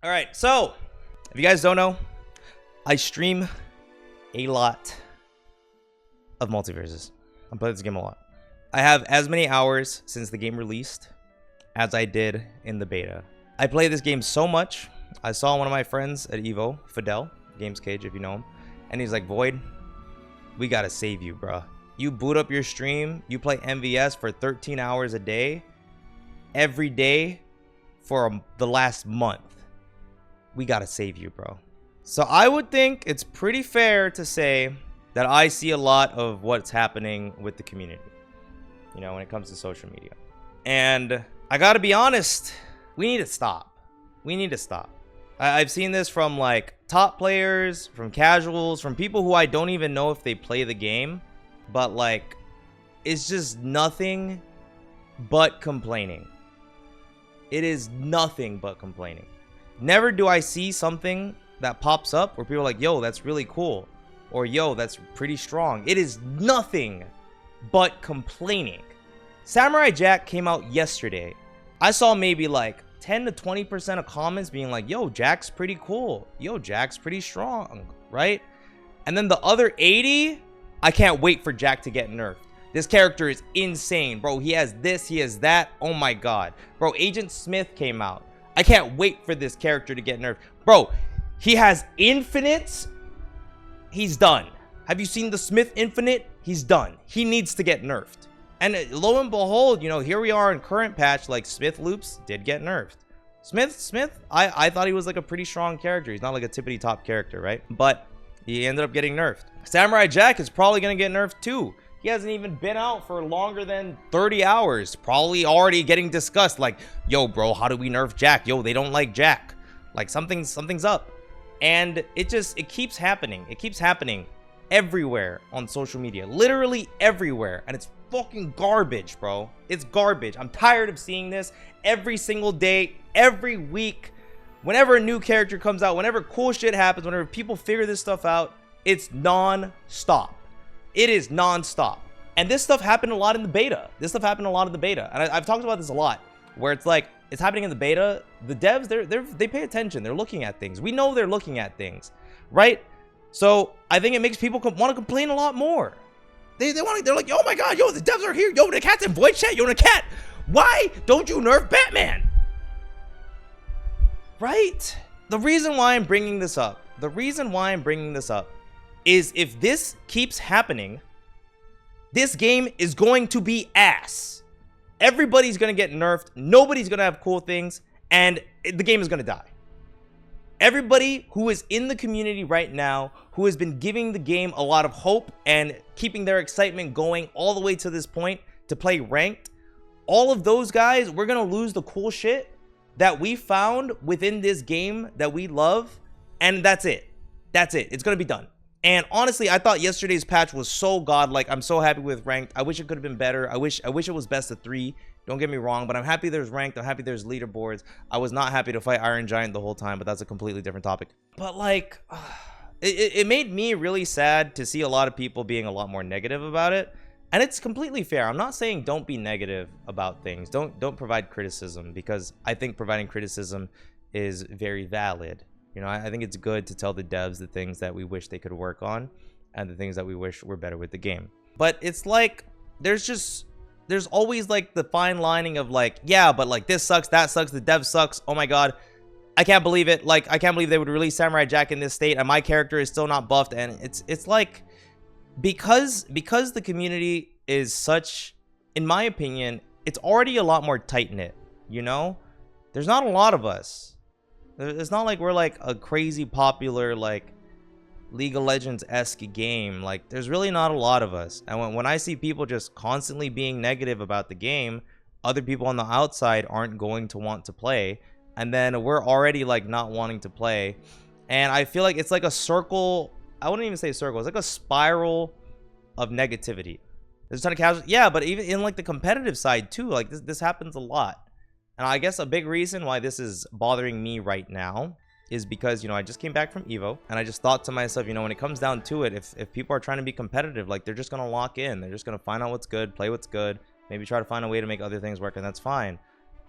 All right, so if you guys don't know, I stream a lot of MultiVersus. I'm playing this game a lot. I have as many hours since the game released as I did in the beta. I play this game so much. I saw one of my friends at Evo, Fidel, Games Cage, if you know him, and he's like, Void, we gotta save you, bruh. You boot up your stream, you play MVS for 13 hours a day, every day for the last month. We gotta save you, bro. So I would think it's pretty fair to say that I see a lot of what's happening with the community, you know, when it comes to social media. And I gotta be honest, we need to stop. We need to stop. I've seen this from like top players, from casuals, from people who I don't even know if they play the game, but like, it's just nothing but complaining. It is nothing but complaining. Never do I see something that pops up where people are like, yo, that's really cool. Or yo, that's pretty strong. It is nothing but complaining. Samurai Jack came out yesterday. I saw maybe like 10 to 20% of comments being like, yo, Jack's pretty cool. Yo, Jack's pretty strong, right? And then the other 80, I can't wait for Jack to get nerfed. This character is insane, bro. He has this, he has that. Oh my God. Bro, Agent Smith came out. I can't wait for this character to get nerfed. Bro, he has infinites. He's done. Have you seen the Smith Infinite? He's done. He needs to get nerfed. And lo and behold, you know, here we are in current patch, like Smith loops did get nerfed. Smith, I thought he was like a pretty strong character. He's not like a tippity top character, right? But he ended up getting nerfed. Samurai Jack is probably going to get nerfed too. He hasn't even been out for longer than 30 hours. Probably already getting discussed like, yo, bro, how do we nerf Jack? Yo, they don't like Jack. Like something's up. And it keeps happening. It keeps happening everywhere on social media. Literally everywhere. And it's fucking garbage, bro. It's garbage. I'm tired of seeing this every single day, every week. Whenever a new character comes out, whenever cool shit happens, whenever people figure this stuff out, it's non-stop. It is non-stop. And this stuff happened a lot in the beta. This stuff happened a lot in the beta. And I've talked about this a lot, where it's like, it's happening in the beta. The devs, they pay attention. They're looking at things. We know they're looking at things, right? So I think it makes people want to complain a lot more. They're like, oh my God, yo, the devs are here. Yo, the cat's in voice chat. Yo, the cat. Why don't you nerf Batman? Right? The reason why I'm bringing this up, is if this keeps happening, this game is going to be ass. Everybody's going to get nerfed. Nobody's going to have cool things. And the game is going to die. Everybody who is in the community right now, who has been giving the game a lot of hope and keeping their excitement going all the way to this point to play ranked, all of those guys, we're going to lose the cool shit that we found within this game that we love. And that's it. That's it. It's going to be done. And honestly, I thought yesterday's patch was so godlike. I'm so happy with ranked. I wish it could have been better. I wish it was best of 3. Don't get me wrong, but I'm happy there's ranked. I'm happy there's leaderboards. I was not happy to fight Iron Giant the whole time, but that's a completely different topic. But like, it made me really sad to see a lot of people being a lot more negative about it. And it's completely fair. I'm not saying don't be negative about things. Don't provide criticism, because I think providing criticism is very valid. You know, I think it's good to tell the devs the things that we wish they could work on and the things that we wish were better with the game. But it's like, there's always like the fine lining of like, yeah, but like this sucks, that sucks, the dev sucks. Oh my God, I can't believe it. Like, I can't believe they would release Samurai Jack in this state and my character is still not buffed. And it's like, because the community is such, in my opinion, it's already a lot more tight-knit, you know? There's not a lot of us. It's not like we're like a crazy popular like League of Legends-esque game. Like, there's really not a lot of us. And when I see people just constantly being negative about the game, other people on the outside aren't going to want to play. And then we're already like not wanting to play. And I feel like it's like a circle. I wouldn't even say circle. It's like a spiral of negativity. There's a ton of casual. Yeah, but even in like the competitive side too, like this happens a lot. And I guess a big reason why this is bothering me right now is because, you know, I just came back from Evo and I just thought to myself, you know, when it comes down to it, if people are trying to be competitive, like they're just going to lock in. They're just going to find out what's good, play what's good, maybe try to find a way to make other things work, and that's fine.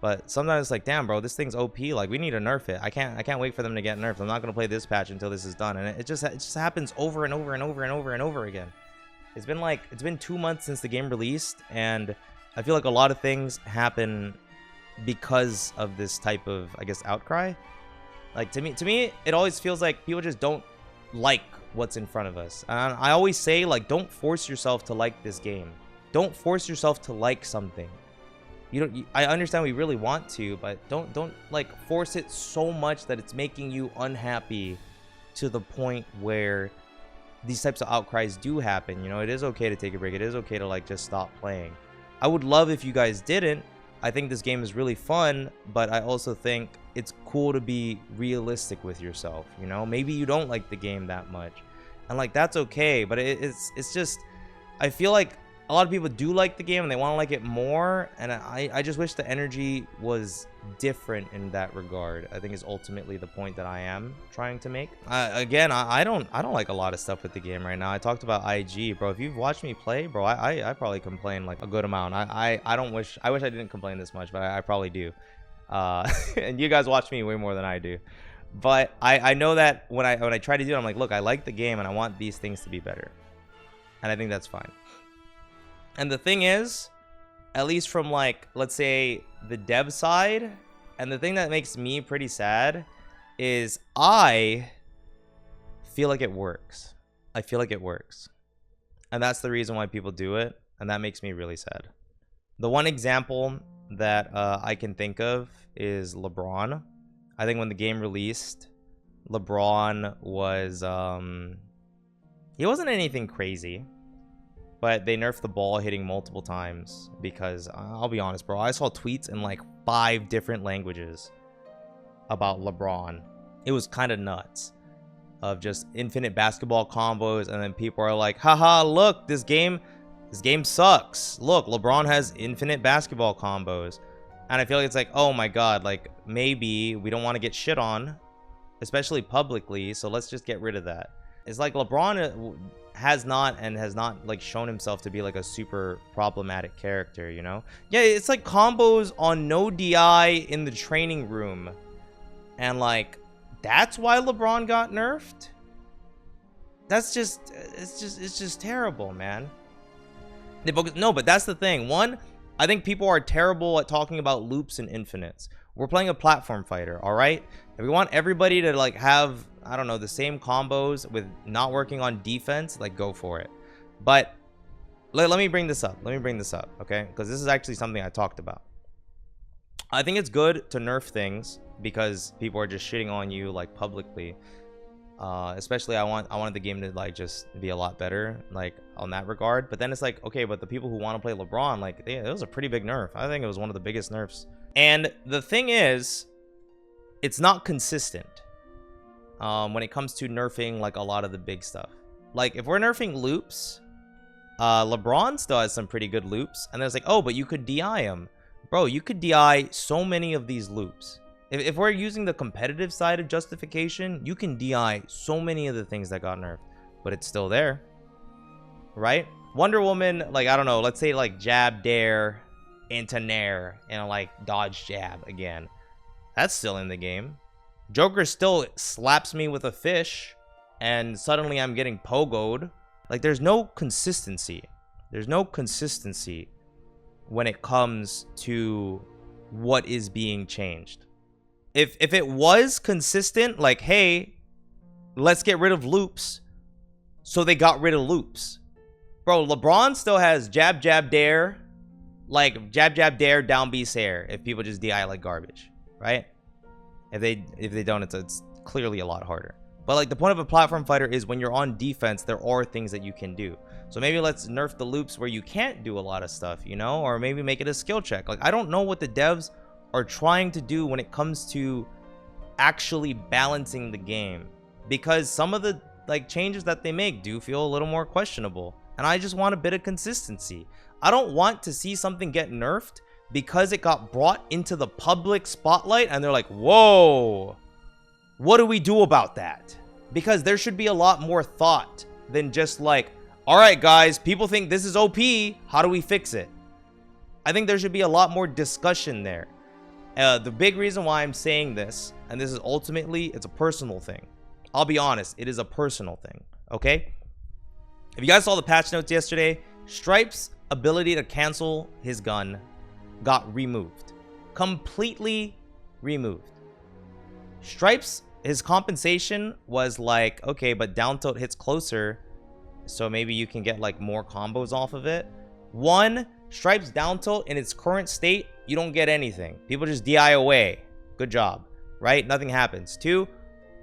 But sometimes it's like, damn, bro, this thing's OP. Like, we need to nerf it. I can't wait for them to get nerfed. I'm not gonna play this patch until this is done. And it just happens over and over and over and over and over again. It's been 2 months since the game released, and I feel like a lot of things happen because of this type of, I guess, outcry. Like, to me, it always feels like people just don't like what's in front of us. And I always say, like, don't force yourself to like this game. Don't force yourself to like something. I understand we really want to, but don't like force it so much that it's making you unhappy to the point where these types of outcries do happen. You know, it is okay to take a break. It is okay to like just stop playing. I would love if you guys didn't. I think this game is really fun, but I also think it's cool to be realistic with yourself. You know, maybe you don't like the game that much, and like that's okay. But it's just, I feel like a lot of people do like the game and they want to like it more, and I just wish the energy was different in that regard. I think is ultimately the point that I am trying to make. Again, I don't like a lot of stuff with the game right now. I talked about IG, bro. If you've watched me play, bro, I probably complain like a good amount. I wish I didn't complain this much, but I probably do. And you guys watch me way more than I do. But I know that when I try to do it, I'm like, look, I like the game and I want these things to be better, and I think that's fine. And the thing is, at least from like, let's say the dev side, and the thing that makes me pretty sad is I feel like it works. I feel like it works. And that's the reason why people do it. And that makes me really sad. The one example that I can think of is LeBron. I think when the game released, LeBron was, he wasn't anything crazy. But they nerfed the ball hitting multiple times because, I'll be honest, bro, I saw tweets in like 5 different languages about LeBron. It was kind of nuts, of just infinite basketball combos, and then people are like, haha, look, this game sucks. Look, LeBron has infinite basketball combos. And I feel like it's like, oh my god, like maybe we don't want to get shit on, especially publicly, so let's just get rid of that. It's like LeBron has not like shown himself to be like a super problematic character, you know? Yeah, it's like combos on no DI in the training room, and like that's why LeBron got nerfed. That's just it's just terrible, man. No, but that's the thing. One, I think people are terrible at talking about loops and infinites. We're playing a platform fighter, all right? If we want everybody to like have, I don't know, the same combos with not working on defense, like go for it. But let me bring this up. Okay? Because this is actually something I talked about. I think it's good to nerf things because people are just shitting on you like publicly. Especially I wanted the game to like just be a lot better like on that regard. But then it's like, okay, but the people who want to play LeBron, like it was a pretty big nerf. I think it was one of the biggest nerfs. And the thing is, it's not consistent when it comes to nerfing like a lot of the big stuff. Like if we're nerfing loops, LeBron still has some pretty good loops, and there's like, oh, but you could DI him. Bro, you could DI so many of these loops. If we're using the competitive side of justification, you can DI so many of the things that got nerfed, but it's still there, right? Wonder Woman, like, I don't know, let's say like jab, dare, into nair, and like dodge jab again. That's still in the game. Joker still slaps me with a fish, and suddenly I'm getting pogoed. Like, there's no consistency. There's no consistency when it comes to what is being changed. If it was consistent, like, hey, let's get rid of loops, so they got rid of loops. Bro, LeBron still has jab, jab, dare, like jab, jab, dare, down B air if people just DI like garbage, right? If they don't, it's clearly a lot harder. But like the point of a platform fighter is when you're on defense, there are things that you can do. So maybe let's nerf the loops where you can't do a lot of stuff, you know, or maybe make it a skill check. Like, I don't know what the devs are trying to do when it comes to actually balancing the game, because some of the like changes that they make do feel a little more questionable, and I just want a bit of consistency. I don't want to see something get nerfed because it got brought into the public spotlight and they're like, whoa, what do we do about that? Because there should be a lot more thought than just like, all right guys, people think this is OP, how do we fix it? I think there should be a lot more discussion there. The big reason why I'm saying this, and this is ultimately, it's a personal thing. I'll be honest, it is a personal thing, okay? If you guys saw the patch notes yesterday, Stripe's ability to cancel his gun got removed. Completely removed. Stripe's, his compensation was like, okay, but down tilt hits closer, so maybe you can get like more combos off of it. One, Stripe's down tilt in its current state, you don't get anything. People just DI away. Good job, right? Nothing happens. Two,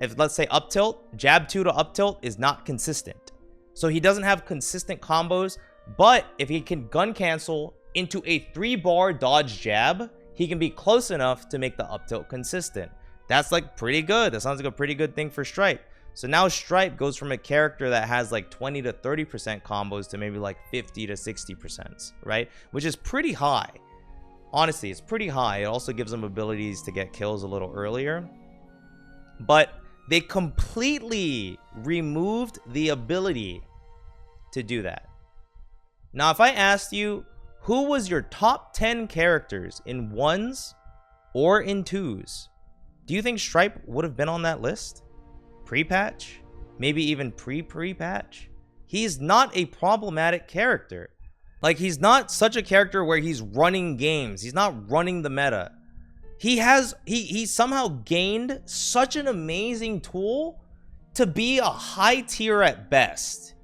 if let's say up tilt, jab 2 to up tilt is not consistent. So he doesn't have consistent combos, but if he can gun cancel into a 3-bar dodge jab, he can be close enough to make the up tilt consistent. That's like pretty good. That sounds like a pretty good thing for Stripe. So now Stripe goes from a character that has like 20 to 30% combos to maybe like 50 to 60%, right? Which is pretty high. Honestly, it's pretty high. It also gives him abilities to get kills a little earlier. But they completely removed the ability to do that. Now, if I asked you, who was your top 10 characters in 1s or in 2s? Do you think Stripe would have been on that list? Pre-patch? Maybe even pre-patch? He's not a problematic character. Like, he's not such a character where he's running games. He's not running the meta. He somehow gained such an amazing tool to be a high tier at best.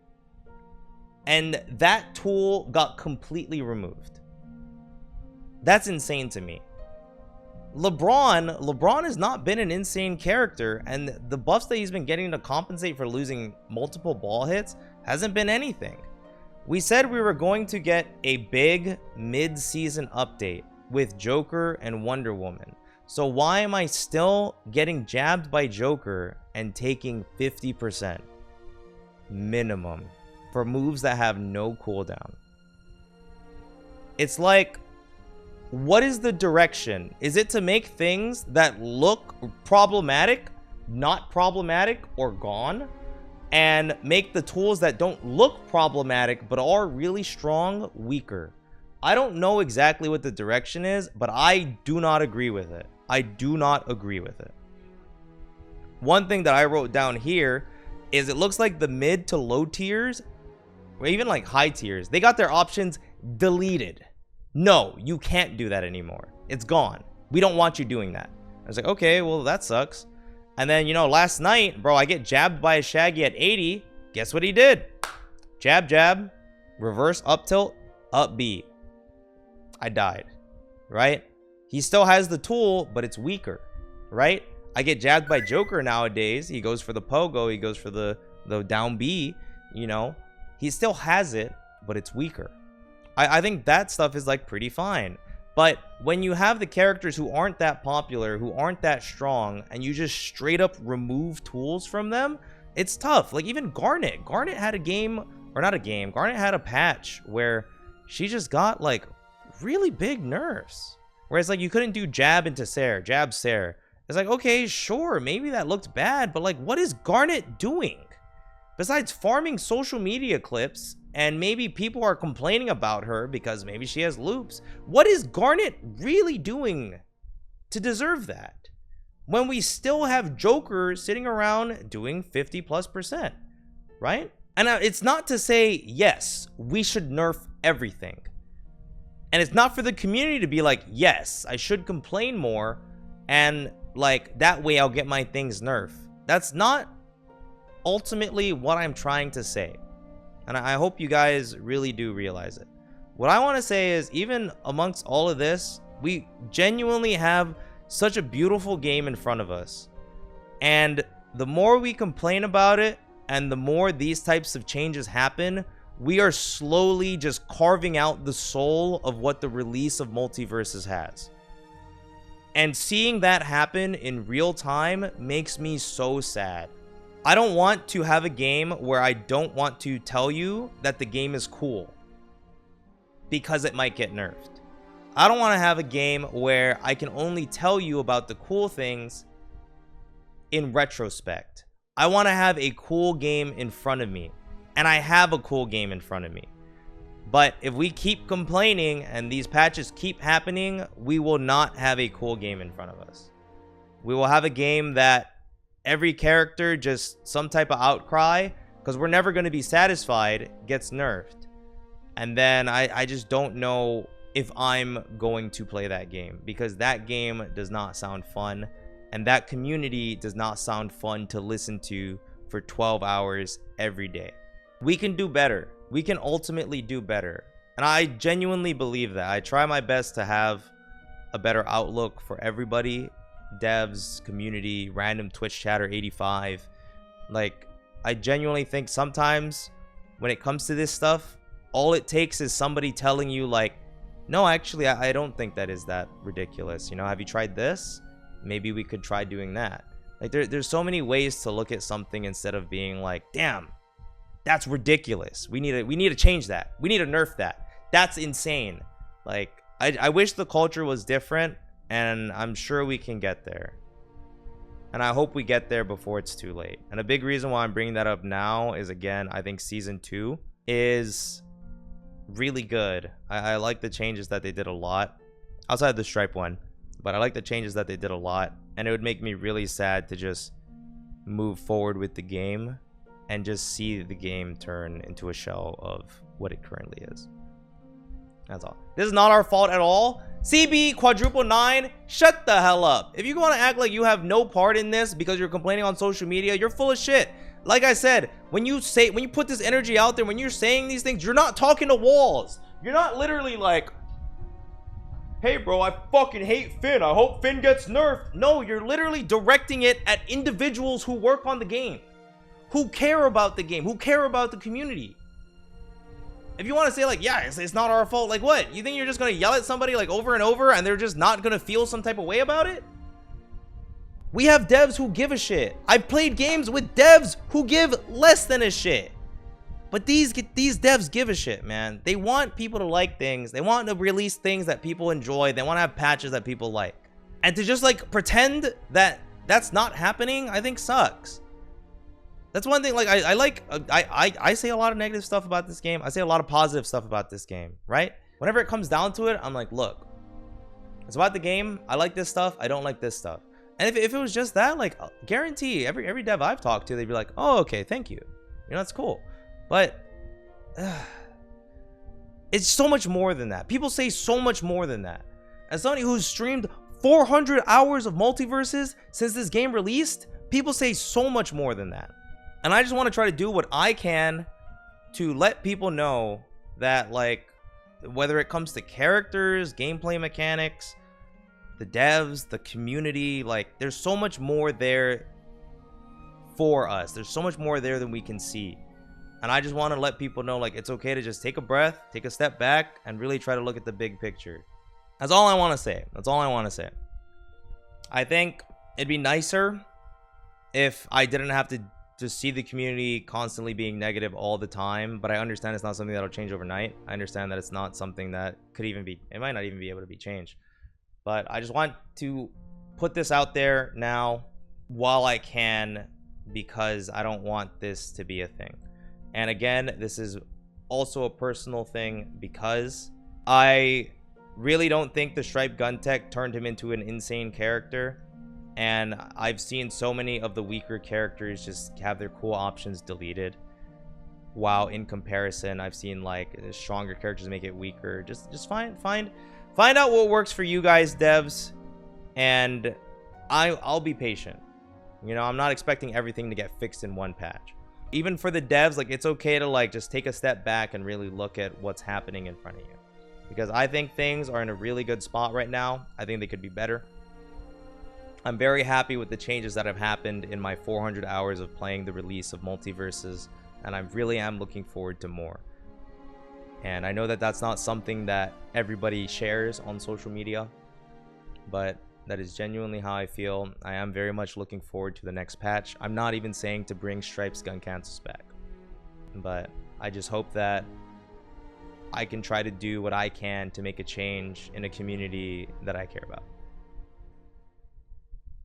And that tool got completely removed. That's insane to me. LeBron has not been an insane character, and the buffs that he's been getting to compensate for losing multiple ball hits hasn't been anything. We said we were going to get a big mid-season update with Joker and Wonder Woman. So why am I still getting jabbed by Joker and taking 50% minimum for moves that have no cooldown? It's like, what is the direction? Is it to make things that look problematic, not problematic, or gone? And make the tools that don't look problematic but are really strong weaker? I don't know exactly what the direction is, but I do not agree with it. I do not agree with it. One thing that I wrote down here is it looks like the mid to low tiers, or even like high tiers, they got their options deleted. No, you can't do that anymore. It's gone. We don't want you doing that. I was like, okay, well, that sucks. And then, you know, last night, bro, I get jabbed by a Shaggy at 80. Guess what he did? Jab, jab, reverse up tilt, up B. I died, right? He still has the tool, but it's weaker, right? I get jabbed by Joker nowadays. He goes for the pogo. He goes for the down B, you know. He still has it, but it's weaker. I think that stuff is like pretty fine. But when you have the characters who aren't that popular, who aren't that strong, and you just straight up remove tools from them, it's tough. Like even Garnet. Garnet had a game, or not a game, Garnet had a patch where she just got like really big nerfs. Whereas like you couldn't do jab into Sarah, jab Sarah. It's like, okay, sure, maybe that looked bad, but like what is Garnet doing? Besides farming social media clips, and maybe people are complaining about her because maybe she has loops. What is Garnet really doing to deserve that? When we still have Joker sitting around doing 50+%, right? And it's not to say, yes, we should nerf everything. And it's not for the community to be like, yes, I should complain more, and like that way I'll get my things nerfed. That's not ultimately what I'm trying to say. And I hope you guys really do realize it. What I want to say is, even amongst all of this, we genuinely have such a beautiful game in front of us. And the more we complain about it, and the more these types of changes happen, we are slowly just carving out the soul of what the release of MultiVersus has. And seeing that happen in real time makes me so sad. I don't want to have a game where I don't want to tell you that the game is cool because it might get nerfed. I don't want to have a game where I can only tell you about the cool things in retrospect. I want to have a cool game in front of me, and I have a cool game in front of me. But if we keep complaining and these patches keep happening, we will not have a cool game in front of us. We will have a game that every character, just some type of outcry, because we're never going to be satisfied, gets nerfed. And then I just don't know if I'm going to play that game, because that game does not sound fun. And that community does not sound fun to listen to for 12 hours every day. We can do better. We can ultimately do better. And I genuinely believe that. I try my best to have a better outlook for everybody. Devs, community, random Twitch chatter 85. Like, I genuinely think sometimes when it comes to this stuff, all it takes is somebody telling you like, no, actually, I don't think that is that ridiculous. You know, have you tried this? Maybe we could try doing that. Like, there's so many ways to look at something instead of being like, damn, that's ridiculous. We need to change that. We need to nerf that. That's insane. Like, I wish the culture was different, and I'm sure we can get there. And I hope we get there before it's too late. And a big reason why I'm bringing that up now is, again, I think Season 2 is really good. I like the changes that they did a lot. Outside of the Stripe one. But I like the changes that they did a lot. And it would make me really sad to just move forward with the game and just see the game turn into a shell of what it currently is. That's all. This is not our fault at all. CB quadruple 9, shut the hell up. If you want to act like you have no part in this because you're complaining on social media, you're full of shit. Like I said, when you put this energy out there, when you're saying these things, you're not talking to walls. You're not literally like, hey bro, I fucking hate Finn. I hope Finn gets nerfed. No, you're literally directing it at individuals who work on the game, who care about the game, who care about the community. If you want to say like, yeah, it's not our fault, like what? You think you're just going to yell at somebody like over and over and they're just not going to feel some type of way about it? We have devs who give a shit. I've played games with devs who give less than a shit. But these devs give a shit, man. They want people to like things. They want to release things that people enjoy. They want to have patches that people like. And to just like pretend that that's not happening, I think sucks. That's one thing. Like I say a lot of negative stuff about this game. I say a lot of positive stuff about this game, right? Whenever it comes down to it, I'm like, look, it's about the game. I like this stuff. I don't like this stuff. And if it was just that, like, guarantee every dev I've talked to, they'd be like, oh, okay, thank you. You know, that's cool. But it's so much more than that. People say so much more than that. As somebody who's streamed 400 hours of MultiVersus since this game released, people say so much more than that. And I just want to try to do what I can to let people know that, like, whether it comes to characters, gameplay mechanics, the devs, the community, like, there's so much more there for us. There's so much more there than we can see. And I just want to let people know, like, it's okay to just take a breath, take a step back, and really try to look at the big picture. That's all I want to say. That's all I want to say. I think it'd be nicer if I didn't have to just see the community constantly being negative all the time, but I understand it's not something that'll change overnight. I understand that it's not something that could even be, it might not even be able to be changed. But I just want to put this out there now while I can, because I don't want this to be a thing. And again, this is also a personal thing because I really don't think the Stripe gun tech turned him into an insane character. And I've seen so many of the weaker characters just have their cool options deleted. While in comparison, I've seen like stronger characters make it weaker. Just find out what works for you guys, devs. And I'll be patient. You know, I'm not expecting everything to get fixed in one patch. Even for the devs, like, it's okay to like just take a step back and really look at what's happening in front of you. Because I think things are in a really good spot right now. I think they could be better. I'm very happy with the changes that have happened in my 400 hours of playing the release of MultiVersus, and I really am looking forward to more. And I know that that's not something that everybody shares on social media, but that is genuinely how I feel. I am very much looking forward to the next patch. I'm not even saying to bring Stripe's gun cancels back, but I just hope that I can try to do what I can to make a change in a community that I care about.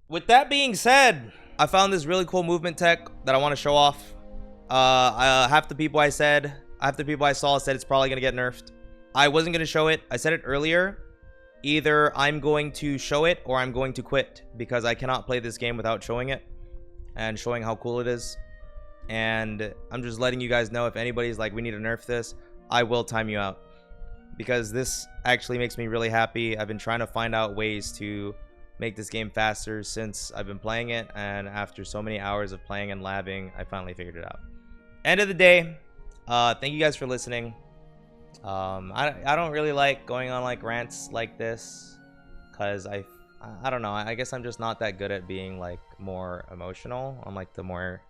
With that being said, I found this really cool movement tech that I want to show off. Half the people I said half the people I saw said it's probably gonna get nerfed. I wasn't gonna show it. I said it earlier. Either I'm going to show it or I'm going to quit, because I cannot play this game without showing it and showing how cool it is. And I'm just letting you guys know, if anybody's like, we need to nerf this, I will time you out, because this actually makes me really happy. I've been trying to find out ways to make this game faster since I've been playing it, and after so many hours of playing and labbing, I finally figured it out. End of the day, thank you guys for listening. I don't really like going on like rants like this, because I don't know, I guess I'm just not that good at being like more emotional on like the more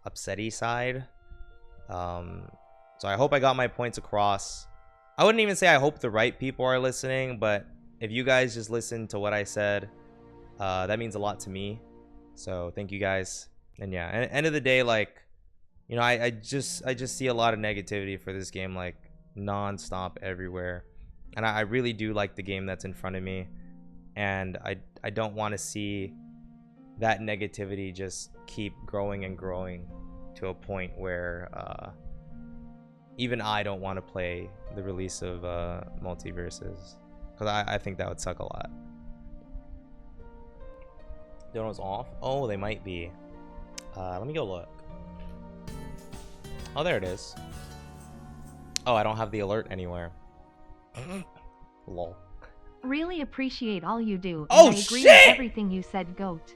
upsetty side. So I hope I got my points across. I wouldn't even say I hope the right people are listening, but if you guys just listen to what I said, that means a lot to me. So thank you guys. And yeah, end of the day, like, you know, I just see a lot of negativity for this game, like non-stop everywhere. And I really do like the game that's in front of me, and I don't want to see that negativity just keep growing and growing to a point where even I don't want to play the release of MultiVersus, because I think that would suck a lot. Dono's off? Oh, they might be. Let me go look. Oh, there it is. Oh, I don't have the alert anywhere. Lol. Really appreciate all you do. Oh, and I agree shit! with everything you said, GOAT.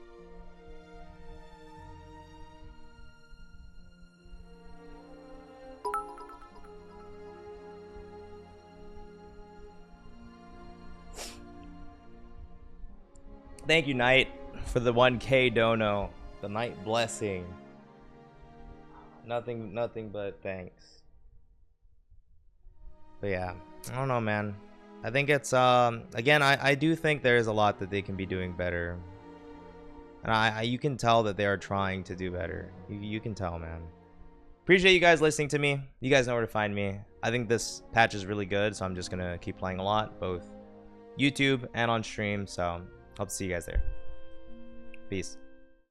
Thank you, Knight, for the 1K dono. The Knight blessing. Nothing but thanks. But yeah, I don't know, man. I think it's again, I do think there is a lot that they can be doing better, and you can tell that they are trying to do better. You can tell, man. Appreciate you guys listening to me. You guys know where to find me. I think this patch is really good, so I'm just gonna keep playing a lot, both YouTube and on stream. So hope to see you guys there. Peace.